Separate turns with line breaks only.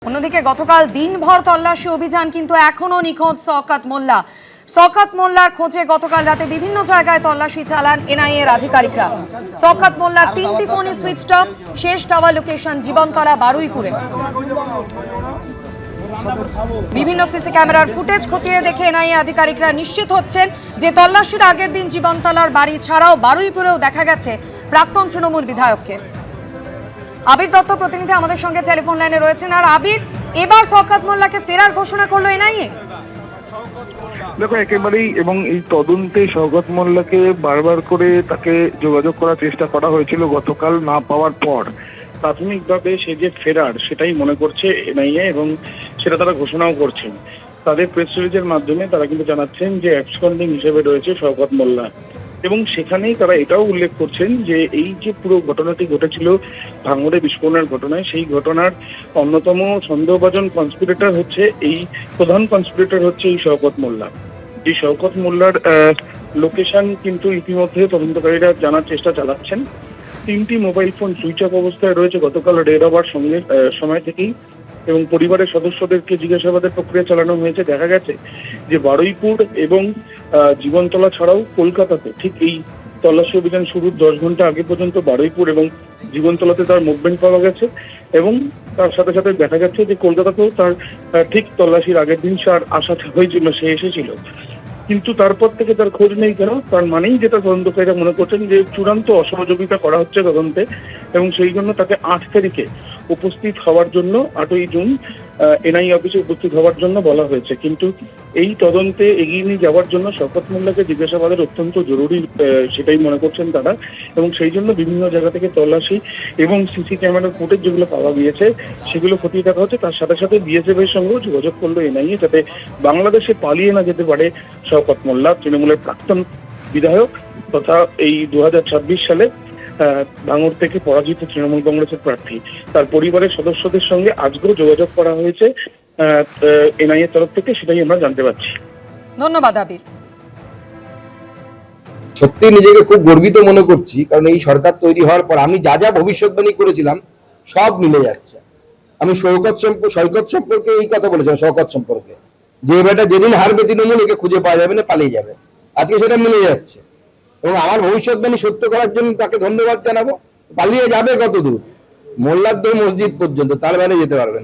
অন্যদিকে গতকাল দিনভর তল্লাশি অভিযান কিন্তু এখনো নিখোঁজ শওকত মোল্লা। শওকত মোল্লার খোঁজে গতকাল রাতে বিভিন্ন জায়গায় তল্লাশি চালান এনআইএর আধিকারিকরা। শওকত মোল্লার 3টি ফোনই সুইচ অফ। শেষ টাওয়ার লোকেশন জীবনতলা বারুইপুরে। বিভিন্ন সিসি ক্যামেরার ফুটেজ খতিয়ে দেখে এনআইএ আধিকারিকরা নিশ্চিত হচ্ছেন যে তল্লাশির আগের দিন জীবনতলার বাড়ি ছাড়াও বারুইপুরেও দেখা গেছে প্রাক্তন তৃণমূল বিধায়ককে। আবির দত্ত প্রতিনিধি আমাদের সঙ্গে টেলিফোন লাইনে রয়েছেন। আর আবির, এবার শওকত মোল্লাকে ফেরার ঘোষণা করলো এনআইএ।
দেখো, একেবারেই এবং এই তদন্তে শওকত মোল্লাকে বারবার করে তাকে যোগাযোগ করার চেষ্টা করা হয়েছিল গতকাল না পাওয়ার পর। প্রাথমিকভাবে সে যে ফেরার সেটাই মনে করছে এনআইএ এবং সেটা তারা ঘোষণাও করছেন। তাদের প্রেস রিলিজের মাধ্যমে তারা কিন্তু জানাচ্ছেন যে অ্যাবসকন্ডিং হিসেবে রয়েছে শওকত মোল্লা এবং সেখানেই তারা এটাও উল্লেখ করছেন যে এই যে পুরো ঘটনাটি ঘটেছিল ভাঙড়ে বিস্ফোরণের ঘটনায়, সেই ঘটনার অন্যতম সন্দেহভাজন কনস্পিরেটর হচ্ছে এই প্রধান কনস্পিরেটর হচ্ছে এই শওকত মোল্লা। এই শওকত মোল্লার লোকেশন কিন্তু ইতিমধ্যে তদন্তকারীরা জানার চেষ্টা চালাচ্ছেন। 3টি মোবাইল ফোন সুইচ অফ অবস্থায় রয়েছে গতকাল রেড হওয়ার সময় থেকেই এবং পরিবারের সদস্যদেরকে জিজ্ঞাসাবাদের প্রক্রিয়া চালানো হয়েছে। দেখা গেছে যে বারুইপুর এবং জীবনতলা ছাড়াও কলকাতাতে ঠিক এই তল্লাশি অভিযান শুরুর 10 ঘন্টা আগে পর্যন্ত বারুইপুর এবং জীবনতলাতে তার মুভমেন্ট পাওয়া গেছে এবং তার সাথে সাথে দেখা যাচ্ছে যে কলকাতাতেও তার ঠিক তল্লাশির আগের দিন আশা হয়েছিল, সে এসেছিল, কিন্তু তারপর থেকে তার খোঁজ নেই। কেন? তার মানেই যেটা তদন্তকারীরা মনে করছেন যে চূড়ান্ত অসহযোগিতা করা হচ্ছে তদন্তে এবং সেই জন্য তাকে 8 তারিখে উপস্থিত হওয়ার জন্য 8ই জুন এনআইএ অফিসে উপস্থিত হওয়ার জন্য বলা হয়েছে। কিন্তু এই তদন্তে এগিয়ে নিয়ে যাওয়ার জন্য শওকত মোল্লাকে জিজ্ঞাসাবাদের অত্যন্ত জরুরি, সেটাই মনে করছেন তারা এবং সেই জন্য বিভিন্ন জায়গা থেকে তল্লাশি এবং সিসি ক্যামেরার ফুটেজ যেগুলো পাওয়া গিয়েছে সেগুলো খতিয়ে দেখা হচ্ছে। তার সাথে সাথে বিএসএফ এর সঙ্গেও যোগাযোগ করলো এনআইএ যাতে বাংলাদেশে পালিয়ে না যেতে পারে শওকত মোল্লা, তৃণমূলের প্রাক্তন বিধায়ক তথা এই 2026 সালে ভাঙড় থেকে পরাজিত তৃণমূল কংগ্রেসের প্রার্থী। তার পরিবারের সদস্যদের সঙ্গে আজকেও যোগাযোগ করা হয়েছে এনআইএ তরফ থেকে, সেটাই আমরা জানতে পারছি।
ধন্যবাদ আবির।
সত্যি নিজেকে খুব গর্বিত মনে করছি, কারণ এই সরকার তৈরি হওয়ার পর আমি যা যা ভবিষ্যৎবাণী করেছিলাম সব মিলে যাচ্ছে। আমি সৈকত সম্পর্কে এই কথা বলেছিলাম, শওকত সম্পর্কে যে বেটা যেদিন হারবে তৃণমূল একে খুঁজে পাওয়া যাবে না, পালিয়ে যাবে। আজকে সেটা মিলে যাচ্ছে এবং আমার ভবিষ্যৎবাণী সত্য করার জন্য তাকে ধন্যবাদ জানাবো। পালিয়ে যাবে কত দূর? মোল্লারদহ মসজিদ পর্যন্ত, তার বাইরে যেতে পারবে না।